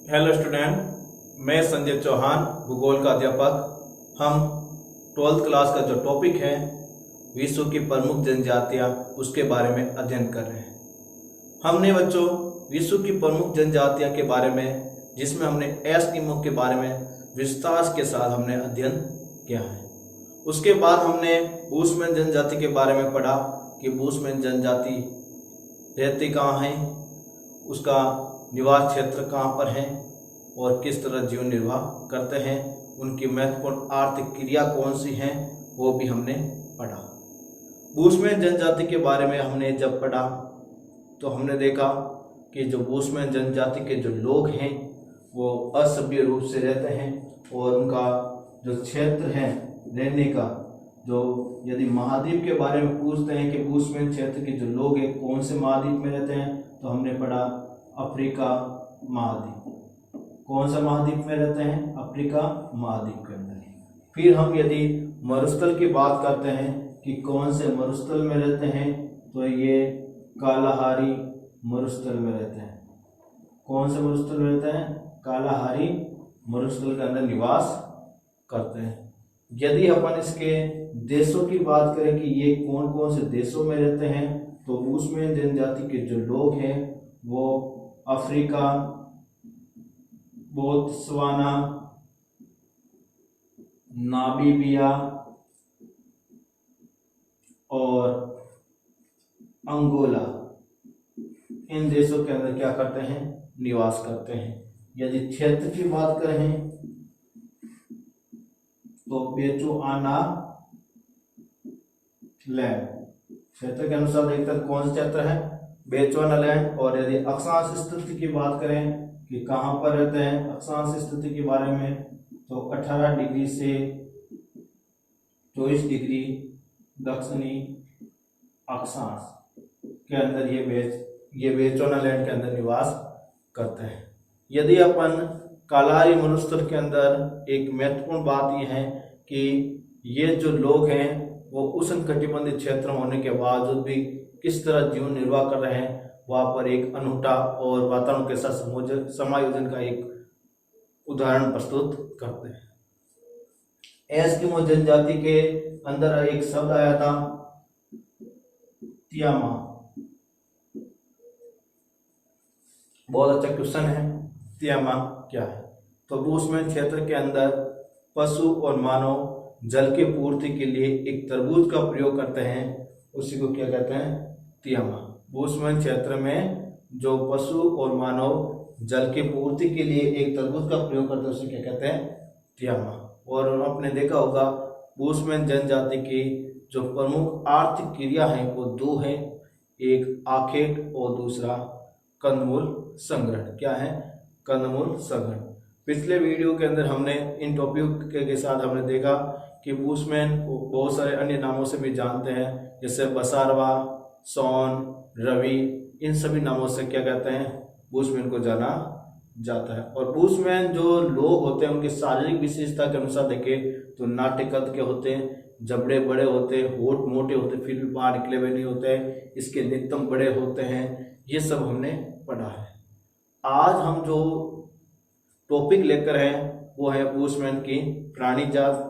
Hello student, मैं संजय चौहान, भूगोल का अध्यापक। हम 12th क्लास का जो टॉपिक है विश्व की प्रमुख जनजातियां, उसके बारे में अध्ययन कर रहे हैं। हमने बच्चों विश्व की प्रमुख जनजातियां के बारे में, जिसमें हमने एस्किमो के बारे में विस्तार के साथ हमने अध्ययन किया है। उसके बाद हमने बुशमैन जनजाति के बारे में पढ़ा कि बुशमैन जनजाति रहती कहाँ है, उसका निवास क्षेत्र कहाँ पर है और किस तरह जीवन निर्वाह करते हैं, उनकी महत्वपूर्ण आर्थिक क्रिया कौन सी हैं, वो भी हमने पढ़ा। बुशमैन जनजाति के बारे में हमने जब पढ़ा तो हमने देखा कि जो बुशमैन जनजाति के जो लोग हैं वो असभ्य रूप से रहते हैं और उनका जो क्षेत्र है रहने का, जो यदि महाद्वीप के बारे में पूछते हैं कि बुशमैन क्षेत्र के जो लोग हैं कौन से महाद्वीप में रहते हैं, तो हमने पढ़ा अफ्रीका महाद्वीप। कौन सा महाद्वीप में रहते हैं? अफ्रीका महाद्वीप के अंदर। फिर हम यदि मरुस्थल की बात करते हैं कि कौन से मरुस्थल में रहते हैं, तो ये कालाहारी मरुस्थल में रहते हैं। कौन से मरुस्थल में रहते हैं? कालाहारी मरुस्थल के अंदर निवास करते हैं। यदि अपन इसके देशों की बात करें कि ये कौन कौन से देशों में रहते हैं, तो बुशमैन जनजाति के जो लोग हैं वो अफ्रीका, बोत्सवाना, नामीबिया और अंगोला, इन देशों के अंदर क्या करते हैं? निवास करते हैं। यदि क्षेत्र की बात करें तो बेचुआना लैंड, क्षेत्र के अनुसार देखते हैं कौन सा क्षेत्र है? बेचुआना लैंड। और यदि अक्षांश स्थिति की बात करें कि कहाँ पर रहते हैं, अक्षांश स्थिति के बारे में, तो 18 डिग्री से 24 डिग्री दक्षिणी अक्षांश के अंदर ये बेचुआना लैंड के अंदर निवास करते हैं। यदि अपन कालाहारी मरुस्थल के अंदर एक महत्वपूर्ण बात यह है कि ये जो लोग हैं वो उष्णकटिबंधीय क्षेत्र होने के बावजूद भी किस तरह जीवन निर्वाह कर रहे हैं, वहाँ पर एक अनूठा और वातावरण के साथ समायोजन का एक उदाहरण प्रस्तुत करते हैं। एस्किमो जनजाति के अंदर एक शब्द आया था तियामा। बहुत अच्छा क्वेश्चन है, तियामा क्या है? तो बुशमैन क्षेत्र के अंदर पशु और मानव जल की पूर्ति के लिए एक तरबूज का प्रयोग करते हैं, उसी को क्या कहते हैं? तियामा। बुशमैन क्षेत्र में जो पशु और मानव जल की पूर्ति के लिए एक तरबूज का प्रयोग करते हैं, उसे क्या कहते हैं? तियामा। और आपने देखा होगा बुशमैन जनजाति की जो प्रमुख आर्थिक क्रिया है वो दो है, एक आखेट और दूसरा कंदमूल संग्रहण। क्या है? कंदमूल संग्रहण। पिछले वीडियो के अंदर हमने इन टॉपिक के साथ हमने देखा कि बुशमैन को बहुत सारे अन्य नामों से भी जानते हैं, जैसे बसारवा, सोन, रवि, इन सभी नामों से क्या कहते हैं? बुशमैन को जाना जाता है। और बुशमैन जो लोग होते हैं उनकी शारीरिक विशेषता के अनुसार देखें तो नाट्य कद के होते हैं, जबड़े बड़े होते हैं, होठ मोटे होते हैं, फिर भी बाहर निकले हुए नहीं होते हैं, इसके नितंब बड़े होते हैं। ये सब हमने पढ़ा है। आज हम जो टॉपिक लेकर हैं वो है बुशमैन की प्राणी जात,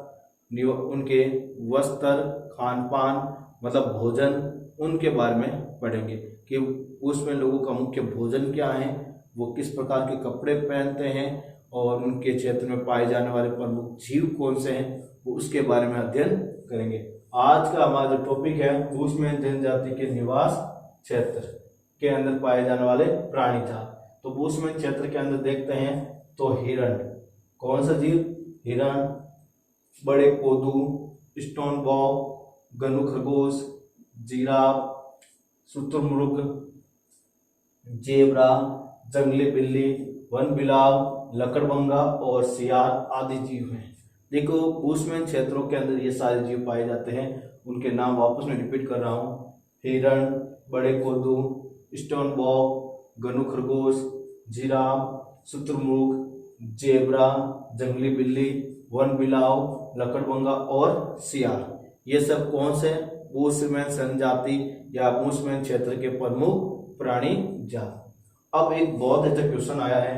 उनके वस्त्र, खान पान मतलब भोजन, उनके बारे में पढ़ेंगे कि बुशमैन लोगों का मुख्य भोजन क्या है, वो किस प्रकार के कपड़े पहनते हैं और उनके क्षेत्र में पाए जाने वाले प्रमुख जीव कौन से हैं, वो उसके बारे में अध्ययन करेंगे। आज का हमारा जो टॉपिक है बुशमैन जनजाति के निवास क्षेत्र के अंदर पाए जाने वाले प्राणी जात। तो बुशमैन क्षेत्र के अंदर देखते हैं तो हिरण, कौन सा जीव? हिरण, बड़े कोदू, स्टोन बॉब, गनु खरगोश, जिराफ, शुतुरमुर्ग, जेब्रा, जंगली बिल्ली, वन बिलाव, लकड़बंगा और सियार आदि जीव हैं। देखो बुशमैन क्षेत्रों के अंदर ये सारे जीव पाए जाते हैं। उनके नाम वापस में रिपीट कर रहा हूँ: हिरण, बड़े कोदू, स्टोन बॉब, गनु खरगोश, जिराफ, शुतुरमुर्ग, जेब्रा, जंगली बिल्ली, वन बिलाव, लकड़बंगा और सियार। ये सब कौन से? बुशमैन जनजाति या बुशमैन क्षेत्र के प्रमुख प्राणी जात। अब एक बहुत अच्छा क्वेश्चन आया है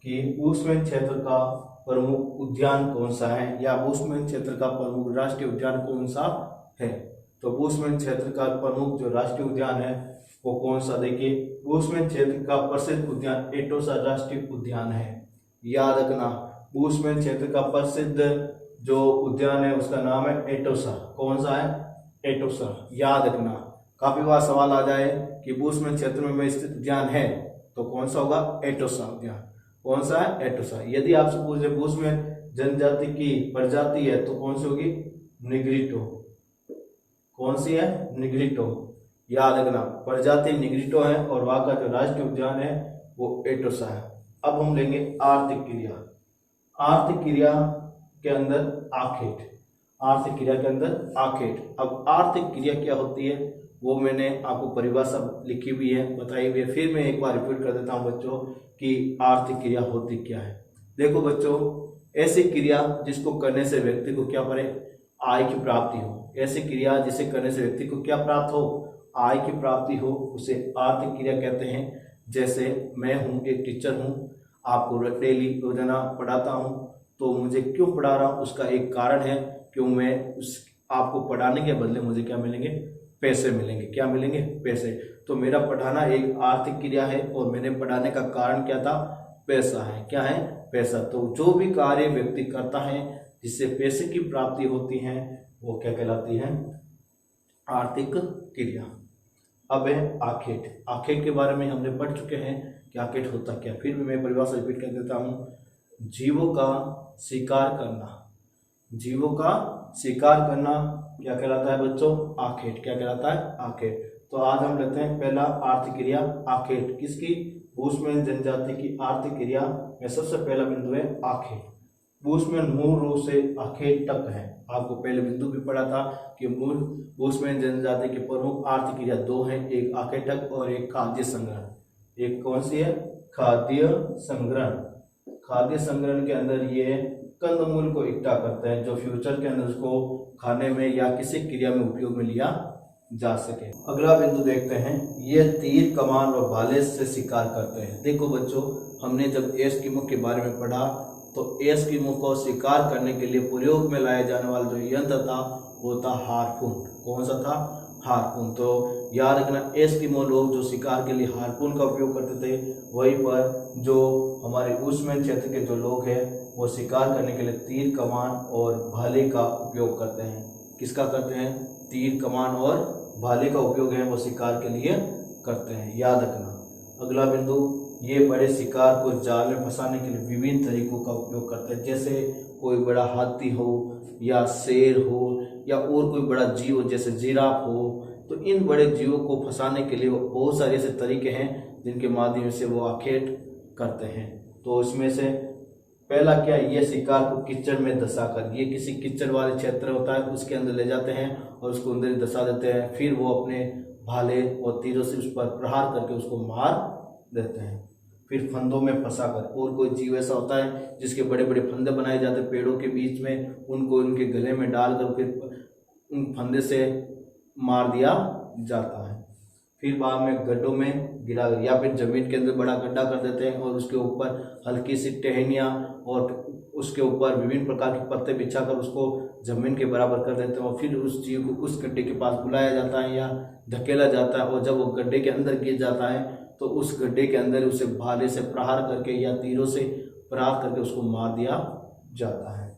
कि बुशमैन क्षेत्र का प्रमुख उद्यान कौन सा है, या बुशमैन क्षेत्र का प्रमुख राष्ट्रीय उद्यान कौन सा है। तो बुशमैन क्षेत्र का प्रमुख जो राष्ट्रीय उद्यान है वो कौन सा, देखिए बुशमैन क्षेत्र का प्रसिद्ध उद्यान एटोसा राष्ट्रीय उद्यान है। याद रखना, बुशमैन क्षेत्र का प्रसिद्ध जो उद्यान है उसका नाम है एटोसा। कौन सा है, एटोसा। याद रखना, काफी बार सवाल आ जाए कि बुशमैन क्षेत्र में स्थित उद्यान है तो कौन सा होगा, एटोसा उद्यान। कौन सा है, एटोसा। यदि आपसे पूछे बुशमैन जनजाति की प्रजाति है तो कौन सी होगी, निग्रिटो। कौन सी है, निग्रिटो। याद रखना, प्रजाति निग्रिटो है और वहां का जो राष्ट्रीय उद्यान है वो एटोसा है। अब हम लेंगे आर्थिक क्रिया। आर्थिक क्रिया के अंदर आखेट। आर्थिक क्रिया के अंदर आखेट। अब आर्थिक क्रिया क्या होती है वो मैंने आपको परिभाषा लिखी हुई है, बताई हुई है, फिर मैं एक बार रिपीट कर देता हूं बच्चों कि आर्थिक क्रिया होती क्या है। देखो बच्चों, ऐसी क्रिया जिसको करने से व्यक्ति को क्या पड़े, आय की प्राप्ति हो। ऐसी क्रिया जिसे करने से व्यक्ति को क्या प्राप्त हो, आय की प्राप्ति हो, उसे आर्थिक क्रिया कहते हैं। जैसे मैं हूँ, एक टीचर हूँ, आपको डेली रोजाना पढ़ाता हूँ, तो मुझे क्यों पढ़ा रहा हूँ उसका एक कारण है, क्यों मैं उस आपको पढ़ाने के बदले मुझे क्या मिलेंगे, पैसे मिलेंगे। क्या मिलेंगे, पैसे। तो मेरा पढ़ाना एक आर्थिक क्रिया है और मैंने पढ़ाने का कारण क्या था, पैसा है। क्या है, पैसा। तो जो भी कार्य व्यक्ति करता है जिससे पैसे की प्राप्ति होती है वो क्या कहलाती है, आर्थिक क्रिया। अब है आखेट। आखेट के बारे में हमने पढ़ चुके हैं कि आखेट होता क्या। फिर भी मैं परिभाषा रिपीट कर देता हूँ। जीवों का शिकार करना। जीवों का शिकार करना क्या कहलाता है बच्चों, आखेट। क्या कहलाता है, आखेट। तो आज हम लेते हैं पहला आर्थिक क्रिया आखेट। किसकी, बुशमैन जनजाति की आर्थिक क्रिया में सबसे पहला बिंदु है आखेट। बुशमैन मूल रूप से आखेटक है। आपको पहले बिंदु भी पढ़ा था कि मूल बुशमैन जनजाति की प्रमुख आर्थिक क्रिया दो हैं, एक आखेटक और एक खाद्य संग्रहण। एक कौन सी है, खाद्य संग्रहण। खाद्य संग्रहण के अंदर ये कंदमूल को इकट्ठा करते हैं जो फ्यूचर के अंदर उसको खाने में या किसी क्रिया में उपयोग में लिया जा सके। अगला बिंदु देखते हैं, ये तीर कमान और भाले से शिकार करते हैं। देखो बच्चों, हमने जब एस्किमो के बारे में पढ़ा तो एस्किमो को शिकार करने के लिए प्रयोग में लाया जाने वाला जो यंत्र था वो था हार्पून। कौन सा था, हार्पून। तो याद रखना, एस्किमो लोग जो शिकार के लिए हार्पून का उपयोग करते थे, वहीं पर जो हमारे बुशमैन क्षेत्र के जो लोग हैं वो शिकार करने के लिए तीर कमान और भाले का उपयोग करते हैं। किसका करते हैं, तीर कमान और भाले का उपयोग है वो शिकार के लिए करते हैं। याद रखना। अगला बिंदु, ये बड़े शिकार को जाल में फंसाने के लिए विभिन्न तरीकों का उपयोग करते हैं। जैसे कोई बड़ा हाथी हो या शेर हो या और कोई बड़ा जीव जैसे जिराफ हो, तो इन बड़े जीवों को फंसाने के लिए बहुत सारे ऐसे तरीके हैं जिनके माध्यम से वो आखेट करते हैं। तो इसमें से पहला क्या, ये शिकार को कीचड़ में धंसाकर, ये किसी कीचड़ वाले क्षेत्र होता है उसके अंदर ले जाते हैं और उसको अंदर ही धंसा देते हैं। फिर वो अपने भाले और तीरों से उस पर प्रहार करके उसको मार देते हैं। फिर फंदों में फंसाकर, और कोई जीव ऐसा होता है जिसके बड़े बड़े फंदे बनाए जाते हैं पेड़ों के बीच में, उनको उनके गले में डालकर फिर उन फंदे से मार दिया जाता है। फिर बाद में गड्ढों में गिरा या फिर जमीन के अंदर बड़ा गड्ढा कर देते हैं और उसके ऊपर हल्की सी टहनियाँ और उसके ऊपर विभिन्न प्रकार के पत्ते बिछाकर उसको जमीन के बराबर कर देते हैं और फिर उस जीव को उस गड्ढे के पास बुलाया जाता है या धकेला जाता है। और जब वो गड्ढे के अंदर गिर जाता है तो उस गड्ढे के अंदर उसे भाले से प्रहार करके या तीरों से प्रहार करके उसको मार दिया जाता है।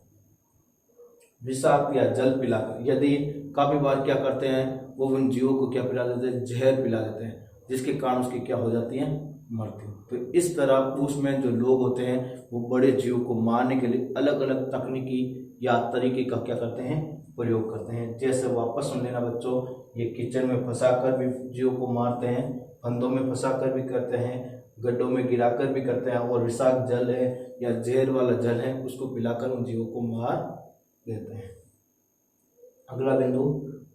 विषाक्त या जल पिलाकर, यदि काफी बार क्या करते हैं वो उन जीवों को क्या पिला देते हैं, जहर पिला देते हैं, जिसके कारण उसकी क्या हो जाती है, मृत्यु। तो इस तरह उसमें जो लोग होते हैं वो बड़े जीवों को मारने के लिए अलग अलग तकनीकी या तरीके का क्या करते हैं, प्रयोग करते हैं। जैसे वापस सुन लेना बच्चों, ये किचन में फंसाकर भी जीवों को मारते हैं, फंदों में फंसाकर भी करते हैं, गड्ढों में गिराकर भी करते हैं, और विषाक्त जल है या जहर वाला जल है उसको पिलाकर उन जीवों को मार देते हैं। अगला बिंदु,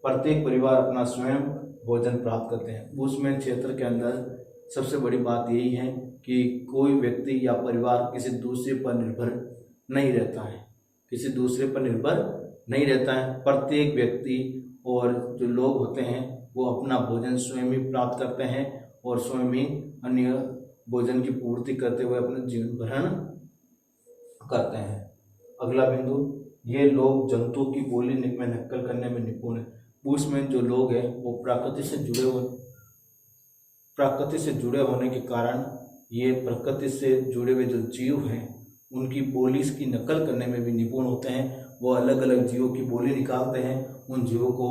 प्रत्येक परिवार अपना स्वयं भोजन प्राप्त करते हैं। बुशमैन क्षेत्र के अंदर सबसे बड़ी बात यही है कि कोई व्यक्ति या परिवार किसी दूसरे पर निर्भर नहीं रहता है, किसी दूसरे पर निर्भर नहीं रहता है। प्रत्येक व्यक्ति और जो लोग होते हैं वो अपना भोजन स्वयं ही प्राप्त करते हैं और स्वयं ही अन्य भोजन की पूर्ति करते हुए अपना जीवन भरण करते हैं। अगला बिंदु, ये लोग जंतुओं की बोली में नकल करने में निपुण है। बुशमैन जो लोग हैं वो प्रकृति से जुड़े होने के कारण ये प्रकृति से जुड़े हुए जो जीव हैं उनकी बोली की नकल करने में भी निपुण होते हैं। वो अलग अलग जीवों की बोली निकालते हैं उन जीवों को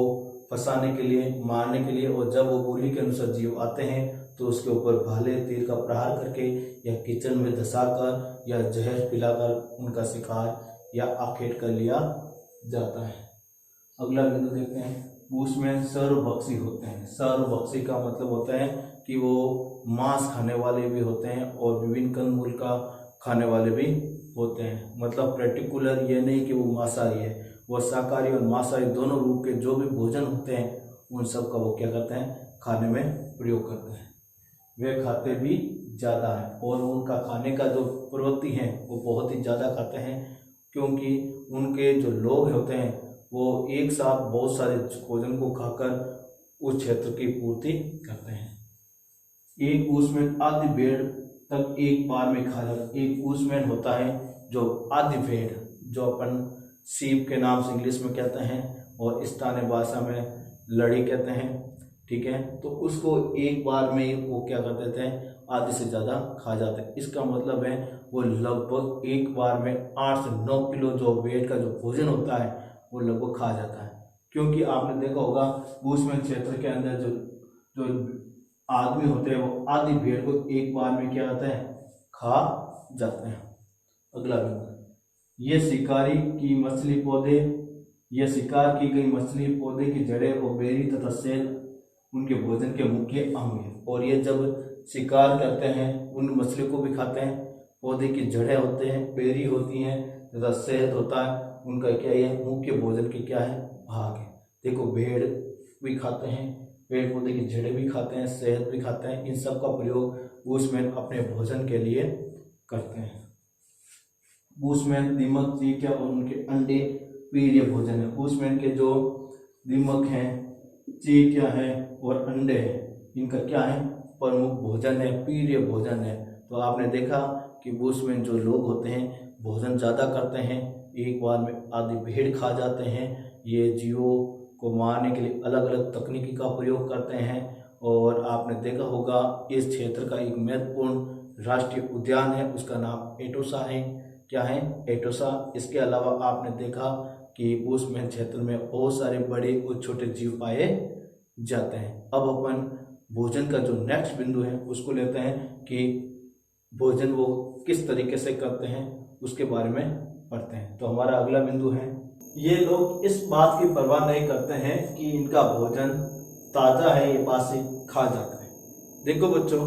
फंसाने के लिए, मारने के लिए, और जब वो बोली के अनुसार जीव आते हैं तो उसके ऊपर भाले तीर का प्रहार करके या किचन में धंसाकर या जहर पिलाकर उनका शिकार या आखेट कर लिया जाता है। अगला बिंदु देखते हैं, बुशमैन सर्वभक्षी होते हैं। सर्वभक्षी का मतलब होता है कि वो मांस खाने वाले भी होते हैं और विभिन्न कंदमूल का खाने वाले भी होते हैं। मतलब पर्टिकुलर ये नहीं कि वो मांसाहारी है, वो शाकाहारी और मांसाहारी दोनों रूप के जो भी भोजन होते हैं उन सब का वो क्या करते हैं, खाने में प्रयोग करते हैं। वे खाते भी ज़्यादा है और उनका खाने का जो प्रवृत्ति है वो बहुत ही ज़्यादा खाते हैं, क्योंकि उनके जो लोग होते हैं वो एक साथ बहुत सारे भोजन को खाकर उस क्षेत्र की पूर्ति करते हैं। एक बुशमैन आधी भेड़ तक एक बार में खा जाता। एक बुशमैन होता है जो आधी भेड़, जो अपन सीप के नाम से इंग्लिश में कहते हैं और स्थानीय भाषा में लड़ी कहते हैं, ठीक है, तो उसको एक बार में ही वो क्या कर देते हैं, आधे से ज़्यादा खा जाते हैं। इसका मतलब है वो लगभग एक बार में 8 से 9 किलो जो वेट का जो भोजन होता है वो लगभग खा जाता है। क्योंकि आपने देखा होगा बुशमैन क्षेत्र के अंदर जो आदमी होते हैं वो आधी भेड़ को एक बार में क्या होता है, खा जाते हैं। अगला बिंदु, ये शिकार की गई मछली पौधे की जड़ें और बेरी तथा सेल उनके भोजन के मुख्य अंग है। और ये जब शिकार करते हैं उन मछली को भी खाते हैं। पौधे की जड़ें होते हैं, बेरी होती हैं तथा सेहत होता है, उनका क्या है, मुख्य भोजन के क्या है, भाग है। देखो भेड़ भी खाते हैं, पेड़ पौधे की जड़ें भी खाते हैं, शहद भी खाते हैं। इन सब का प्रयोग बुशमैन अपने भोजन के लिए करते हैं। बुशमैन दीमक, चींटियां और उनके अंडे प्रिय भोजन है। बुशमैन के जो दीमक हैं, चींटियां हैं और अंडे हैं, इनका क्या है, प्रमुख भोजन है, प्रिय भोजन है। तो आपने देखा कि बुशमैन जो लोग होते हैं भोजन ज़्यादा करते हैं, एक बार में आधी भेड़ खा जाते हैं। ये जीवों को मारने के लिए अलग अलग तकनीकी का प्रयोग करते हैं। और आपने देखा होगा इस क्षेत्र का एक महत्वपूर्ण राष्ट्रीय उद्यान है, उसका नाम एटोसा है। क्या है, एटोसा। इसके अलावा आपने देखा कि बुशमैन क्षेत्र में बहुत सारे बड़े और छोटे जीव पाए जाते हैं। अब अपन भोजन का जो नेक्स्ट बिंदु है उसको लेते हैं कि भोजन वो किस तरीके से करते हैं, उसके बारे में पढ़ते हैं। तो हमारा अगला बिंदु है, ये लोग इस बात की परवाह नहीं करते हैं कि इनका भोजन ताज़ा है या बासी, खा जाते हैं। देखो बच्चों,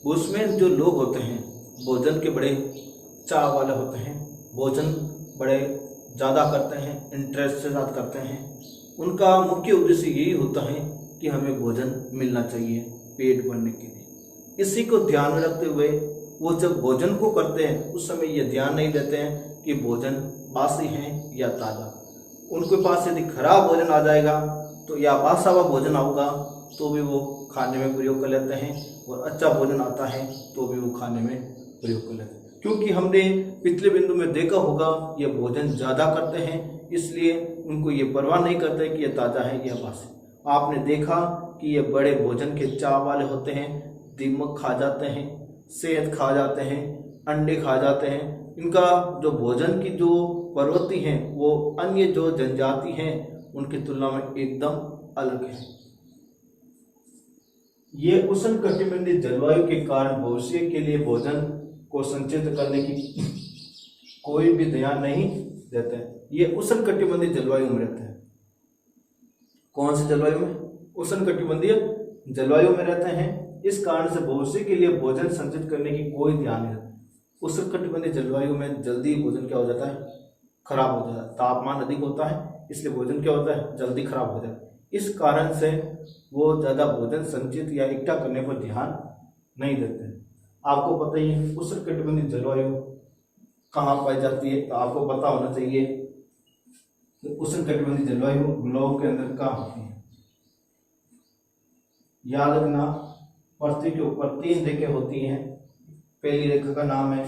बुशमैन जो लोग होते हैं भोजन के बड़े चाव वाले होते हैं, भोजन बड़े ज़्यादा करते हैं, इंटरेस्ट से ज़्यादा करते हैं। उनका मुख्य उद्देश्य यही होता है कि हमें भोजन मिलना चाहिए पेट भरने के लिए। इसी को ध्यान में रखते हुए वो जब भोजन को करते हैं उस समय ये ध्यान नहीं देते हैं कि भोजन बासी है या ताज़ा। उनके पास यदि खराब भोजन आ जाएगा तो या बासा हुआ भोजन आऊगा तो भी वो खाने में प्रयोग कर लेते हैं, और अच्छा भोजन आता है तो भी वो खाने में प्रयोग कर लेते हैं। क्योंकि हमने पिछले बिंदु में देखा होगा ये भोजन ज़्यादा करते हैं, इसलिए उनको ये परवाह नहीं करते कि ये ताज़ा है या बासी। आपने देखा कि ये बड़े भोजन के चाव वाले होते हैं, दीमक खा जाते हैं, सेहत खा जाते हैं, अंडे खा जाते हैं। इनका जो भोजन की जो प्रवृत्ति है वो अन्य जो जनजाति हैं उनकी तुलना में एकदम अलग है। ये उष्णकटिबंधीय जलवायु के कारण भविष्य के लिए भोजन को संचित करने की कोई भी ध्यान नहीं देते हैं। ये उष्णकटिबंधीय जलवायु में रहते हैं। कौन सी जलवायु में? उष्णकटिबंधीय जलवायु में रहते हैं। इस कारण से भविष्य के लिए भोजन संचित करने की कोई ध्यान नहीं देता। उष्णकटिबंधीय जलवायु में जल्दी भोजन क्या हो जाता है, खराब हो जाता है। तापमान अधिक होता है इसलिए भोजन क्या होता है, जल्दी खराब हो जाता है। इस कारण से वो ज़्यादा भोजन संचित या इकट्ठा करने पर ध्यान नहीं देते। आपको पता ही है उष्णकटिबंधीय जलवायु कहाँ पाई जाती है, तो आपको पता होना चाहिए कि उष्णकटिबंधीय जलवायु ग्लोब के अंदर कहाँ होती है। याद रखना, पृथ्वी के ऊपर 3 रेखाएं होती हैं, पहली रेखा का नाम है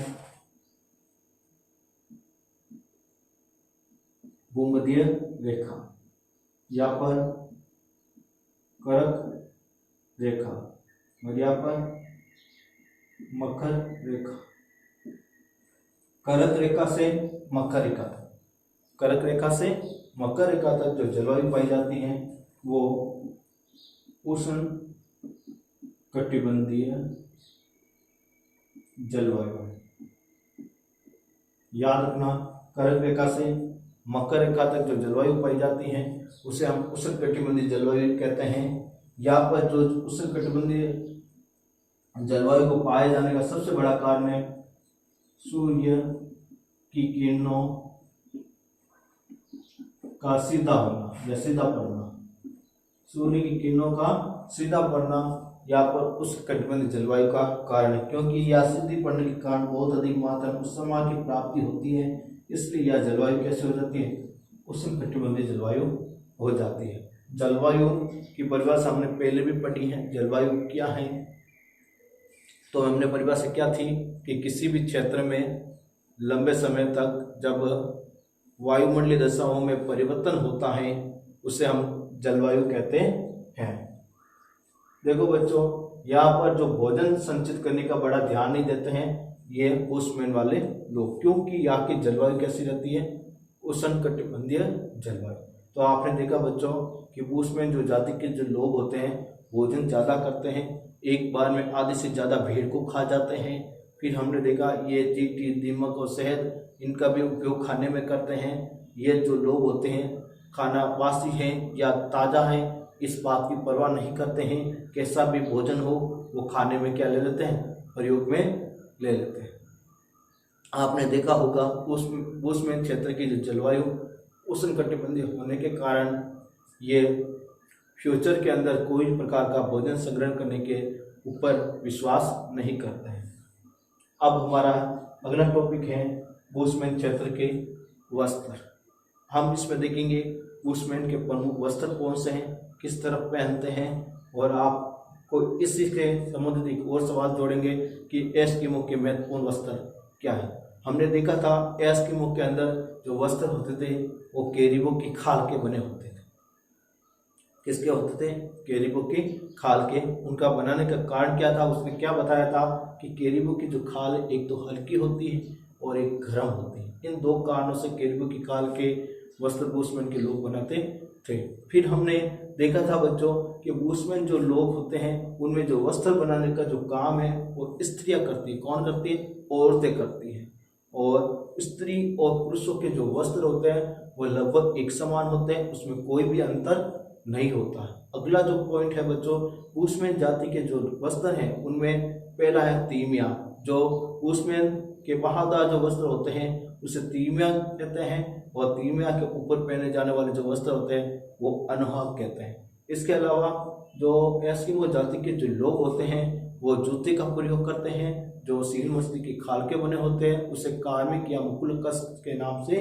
भूमध्य रेखा, यहाँ पर कर्क रेखा और यहाँ पर मकर रेखा। कर्क रेखा से मकर रेखा तक, कर्क रेखा से मकर रेखा तक जो जलवायु पाई जाती है वो उष्ण कटिबंधीय जलवायु है। याद रखना, कर्क रेखा से मकर रेखा तक जो जलवायु पाई जाती है उसे हम उष्ण कटिबंधीय जलवायु कहते हैं। यहाँ पर जो उष्ण कटिबंधीय जलवायु को पाए जाने का सबसे बड़ा कारण है सूर्य की किरणों का सीधा होना या सीधा पड़ना। सूर्य की किरणों का सीधा पड़ना यहाँ पर उस कटिबंधीय जलवायु का कारण है, क्योंकि यह सीधी पड़ने के कारण बहुत अधिक मात्रा में उष्मा की प्राप्ति होती है, इसलिए यह जलवायु कैसे हो जाती है, उष्ण कटिबंधीय जलवायु हो जाती है। जलवायु की परिभाषा हमने पहले भी पढ़ी है। जलवायु क्या है, तो हमने परिभाषा क्या थी कि किसी भी क्षेत्र में लंबे समय तक जब वायुमंडलीय दशाओं में परिवर्तन होता है उसे हम जलवायु कहते हैं। देखो बच्चों, यहाँ पर जो भोजन संचित करने का बड़ा ध्यान नहीं देते हैं ये बुशमैन वाले लोग, क्योंकि यहाँ की जलवायु कैसी रहती है, उष्ण कटिबंधीय जलवायु। तो आपने देखा बच्चों कि बुशमैन जो जाति के जो लोग होते हैं भोजन ज़्यादा करते हैं, एक बार में आधे से ज़्यादा भेड़ को खा जाते हैं। फिर हमने देखा ये चींटी, दीमक और शहद इनका भी उपयोग खाने में करते हैं। ये जो लोग होते हैं खाना बासी है या ताज़ा है इस बात की परवाह नहीं करते हैं, कैसा भी भोजन हो वो खाने में क्या ले लेते हैं, प्रयोग में ले लेते हैं। आपने देखा होगा बुशमैन क्षेत्र की जो जलवायु उष्ण कटिबंधीय होने के कारण ये फ्यूचर के अंदर कोई प्रकार का भोजन संग्रहण करने के ऊपर विश्वास नहीं करते हैं। अब हमारा अगला टॉपिक है बुशमैन क्षेत्र के वस्त्र। हम इसमें देखेंगे बुशमैन के प्रमुख वस्त्र कौन से हैं, किस तरह पहनते हैं, और आपको इसी के संबंधित एक और सवाल जोड़ेंगे कि एस्किमो के महत्वपूर्ण वस्त्र क्या है। हमने देखा था एस्किमो के अंदर जो वस्त्र होते थे वो कैरिबो की खाल के बने होते थे। किसके होते थे, कैरिबो की खाल के। उनका बनाने का कारण क्या था, उसने क्या बताया था कि कैरिबो की जो खाल है एक तो हल्की होती है और एक गर्म होती है। इन दो कारणों से कैरिबो की खाल के वस्त्र बुशमैन के लोग बनाते थे। फिर हमने देखा था बच्चों कि बुशमैन जो लोग होते हैं उनमें जो वस्त्र बनाने का जो काम है वो स्त्रियां करती है। कौन करती है, औरतें करती हैं। और स्त्री और पुरुषों के जो वस्त्र होते हैं वो लगभग एक समान होते हैं, उसमें कोई भी अंतर नहीं होता है। अगला जो पॉइंट है बच्चों, बुशमैन जाति के जो वस्त्र हैं उनमें पहला है तीमिया। जो बुशमैन के बहादार जो वस्त्र होते हैं उसे तीमिया कहते हैं, और तीमिया के ऊपर पहने जाने वाले जो वस्त्र होते हैं वो अनहाक कहते हैं। इसके अलावा जो एस्किमो जाति के जो लोग होते हैं वो जूते का प्रयोग करते हैं जो सील मछली की खाल के बने होते हैं, उसे कार्मिक या मुकुलकस के नाम से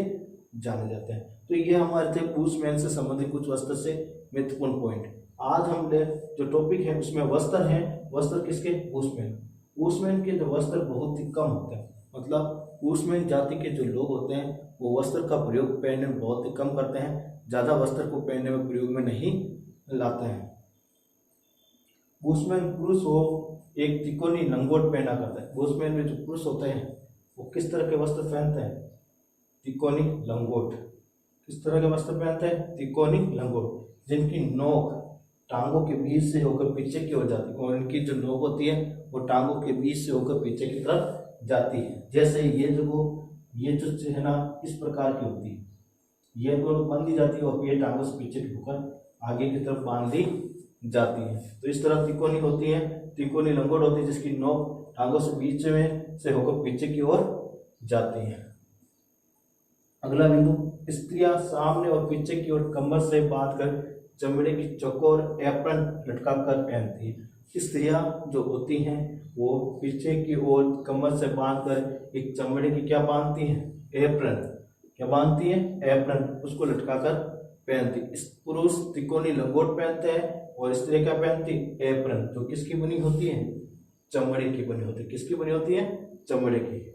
जाने जाते हैं। तो ये हमारे थे बुशमैन से संबंधित कुछ वस्त्र से महत्वपूर्ण पॉइंट। आज हमने जो टॉपिक है उसमें वस्त्र हैं। वस्त्र किसके, बुशमैन। बुशमैन के जो वस्त्र बहुत ही कम होते हैं, मतलब बुशमैन जाति के जो लोग होते हैं वो वस्त्र का प्रयोग पहनने में बहुत ही कम करते हैं, ज़्यादा वस्त्र को पहनने में प्रयोग में नहीं लाते हैं। बुशमैन पुरुष हो एक तिकोनी लंगोट पहना करता है। बुशमैन में जो पुरुष होते हैं वो किस तरह के वस्त्र पहनते हैं, तिकोनी लंगोट। किस तरह के वस्त्र पहनते हैं, तिकोनी लंगोट, जिनकी नोक टांगों के बीच से होकर पीछे की ओर जाती है, और इनकी जो नोक होती है वो टांगों के बीच से होकर पीछे की तरफ जाती है। जैसे ये जो है ना इस प्रकार की होती है, ये दोनों बांधी जाती है और ये टांगों से पीछे की होकर आगे की तरफ बांधी जाती है। तो इस तरह तिकोनी होती है, तिकोनी लंगोट होती है जिसकी नोक टांगों से बीच में से होकर पीछे की ओर जाती है। अगला बिंदु, स्त्रियां सामने और पीछे की ओर कमर से बांधकर चमड़े की चौकोर एप्रन लटकाकर पहनती है। स्त्रियां जो होती हैं वो पीछे की ओर कमर से बांधकर एक चमड़े की क्या बांधती हैं, एप्रन। क्या बांधती है, एप्रन, उसको लटकाकर पहनती। इस पुरुष तिकोनी लंगोट पहनते हैं और स्त्री क्या पहनती, एप्रन, जो किसकी बनी होती है, चमड़े की बनी होती है। किसकी बनी होती है? चमड़े की।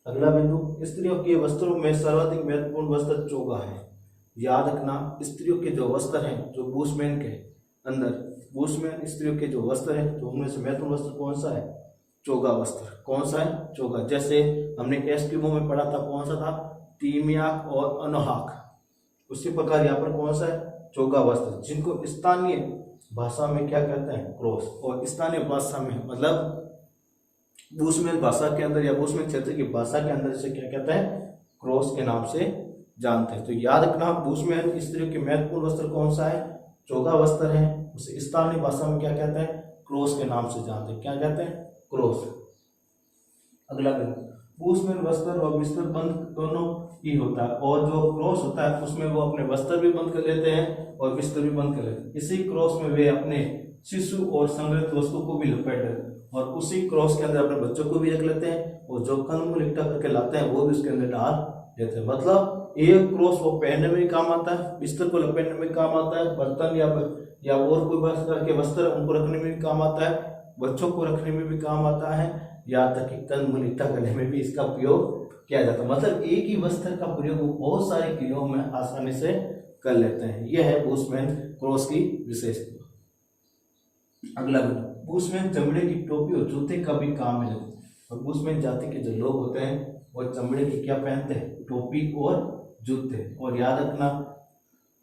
अगला बिंदु, स्त्रियों के वस्त्रों में सर्वाधिक महत्वपूर्ण वस्त्र चोगा है। याद रखना, स्त्रियों के जो वस्त्र हैं, जो बुशमैन के अंदर, बुशमैन स्त्रियों के जो वस्त्र है, तो उनमें से महत्वपूर्ण वस्त्र कौन सा है? चोगा वस्त्र। कौन सा है? चोगा। जैसे हमने एस्किमो में पढ़ा था, कौन सा था? तीमियाक और अनोहाक। उसी प्रकार यहाँ पर कौन सा है? चोगा वस्त्र, जिनको स्थानीय भाषा में क्या कहते हैं? क्रोस। और स्थानीय भाषा में मतलब बुशमैन भाषा के अंदर या बुशमैन क्षेत्र की भाषा के अंदर इसे क्या कहते हैं? क्रोस के नाम से जानते हैं। तो याद रखना, बुशमैन स्त्रियों के महत्वपूर्ण वस्त्र कौन सा है? चोगा वस्त्र है। उसे स्थानीय भाषा में क्या कहते हैं? क्रोस के नाम से जानते हैं। क्या कहते हैं? क्रोस। अगला बिंदु, बुशमैन वस्त्र और बिस्तर बंद दोनों ही होता है, और जो क्रोस होता है उसमें वो अपने वस्त्र भी बंद कर लेते हैं और बिस्तर भी बंद कर लेते हैं। इसी क्रोस में वे अपने शिशु और संग्रहित वस्तु को भी लपेट लेते हैं, और उसी क्रॉस के अंदर अपने बच्चों को भी रख लेते हैं, और जो कंदमूल इकट्ठा करके लाते हैं वो भी उसके अंदर डाल देते हैं। मतलब एक क्रॉस वो पहनने में भी काम आता है, बिस्तर को लपेटने में काम आता है, बर्तन या और कोई प्रकार के वस्त्र उनको रखने में भी काम आता है, बच्चों को रखने में भी काम आता है, यहाँ तक कि कंदमूल इकट्ठा करने में भी इसका उपयोग किया जाता है। मतलब एक ही वस्त्र का प्रयोग वो बहुत सारे क्रियाओं में आसानी से कर लेते हैं। यह है बुशमैन क्रॉस की विशेषता। अगला बिंदु, बुशमैन चमड़े की टोपी और जूते का भी काम में लेते हैं। और बुशमैन जाति के जो लोग होते हैं वो चमड़े की क्या पहनते हैं? टोपी और जूते। और याद रखना,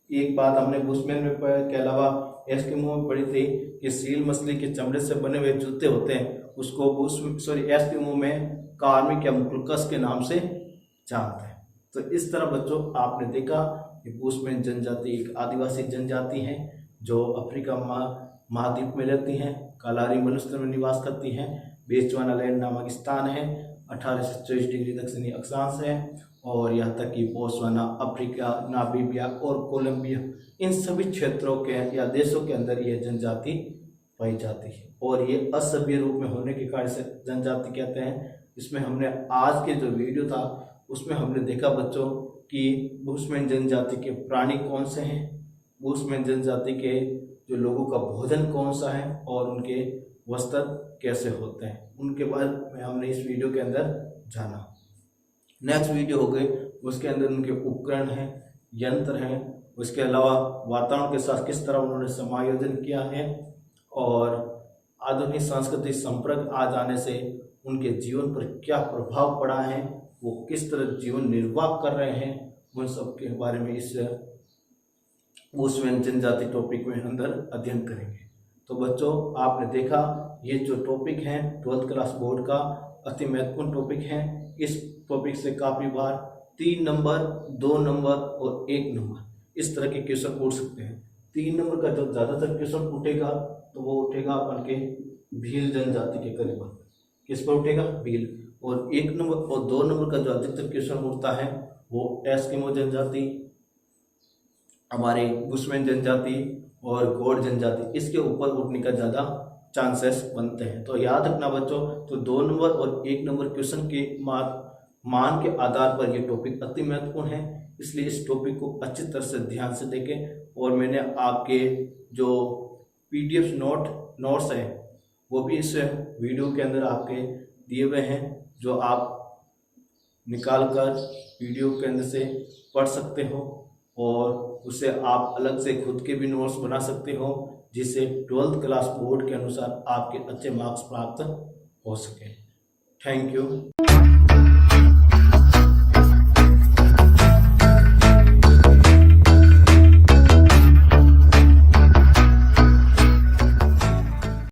एक बात हमने बुशमैन में के अलावा एस्किमो में पढ़ी थी कि सील मछली के चमड़े से बने हुए जूते होते हैं, उसको एस्किमो में कार्मिक या मुकुलकस के नाम से जानते हैं। तो इस तरह बच्चों आपने देखा कि बुशमैन जनजाति एक आदिवासी जनजाति है जो अफ्रीका महाद्वीप में रहती हैं, कालारी मरुस्थल में निवास करती हैं, बेचुआनालैंड नामक स्थान है, 18 से 24 डिग्री दक्षिणी अक्षांश है, और यहाँ तक कि बोत्सवाना, अफ्रीका, नामीबिया और कोलंबिया, इन सभी क्षेत्रों के या देशों के अंदर यह जनजाति पाई जाती है। और ये असभ्य रूप में होने के कारण से जनजाति कहते हैं। इसमें हमने आज के जो वीडियो था उसमें हमने देखा बच्चों कि बुशमैन जनजाति के प्राणी कौन से हैं, बुशमैन जनजाति के जो लोगों का भोजन कौन सा है, और उनके वस्त्र कैसे होते हैं, उनके बारे में हमने इस वीडियो के अंदर जाना। नेक्स्ट वीडियो हो गए उसके अंदर उनके उपकरण हैं, यंत्र हैं, उसके अलावा वातावरण के साथ किस तरह उन्होंने समायोजन किया है, और आधुनिक सांस्कृतिक संपर्क आ जाने से उनके जीवन पर क्या प्रभाव पड़ा है, वो किस तरह जीवन निर्वाह कर रहे हैं, उन सब के बारे में इस बुशमैन जनजाति टॉपिक में अंदर अध्ययन करेंगे। तो बच्चों आपने देखा ये जो टॉपिक है 12th क्लास बोर्ड का अति महत्वपूर्ण टॉपिक है। इस टॉपिक से काफ़ी बार 3 नंबर, 2 नंबर और 1 नंबर इस तरह के क्वेश्चन पूछ सकते हैं। 3 नंबर का जो ज़्यादातर क्वेश्चन उठेगा तो वो उठेगा अपन के भील जनजाति के करीबन। किस पर उठेगा? भील। और 1 नंबर और 2 नंबर का जो अधिकतर क्वेश्चन उठता है वो एस्किमो जनजाति, हमारे बुशमैन जनजाति और गौड़ जनजाति, इसके ऊपर उठने का ज़्यादा चांसेस बनते हैं। तो याद रखना बच्चों, तो 2 नंबर और 1 नंबर क्वेश्चन के मान के आधार पर ये टॉपिक अति महत्वपूर्ण है, इसलिए इस टॉपिक को अच्छी तरह से ध्यान से देखें। और मैंने आपके जो PDF नोट्स हैं वो भी इस वीडियो के अंदर आपके दिए हुए हैं, जो आप निकाल कर वीडियो के अंदर से पढ़ सकते हो, और उससे आप अलग से खुद के भी नोट्स बना सकते हो, जिससे 12th क्लास बोर्ड के अनुसार आपके अच्छे मार्क्स प्राप्त हो सके। Thank you.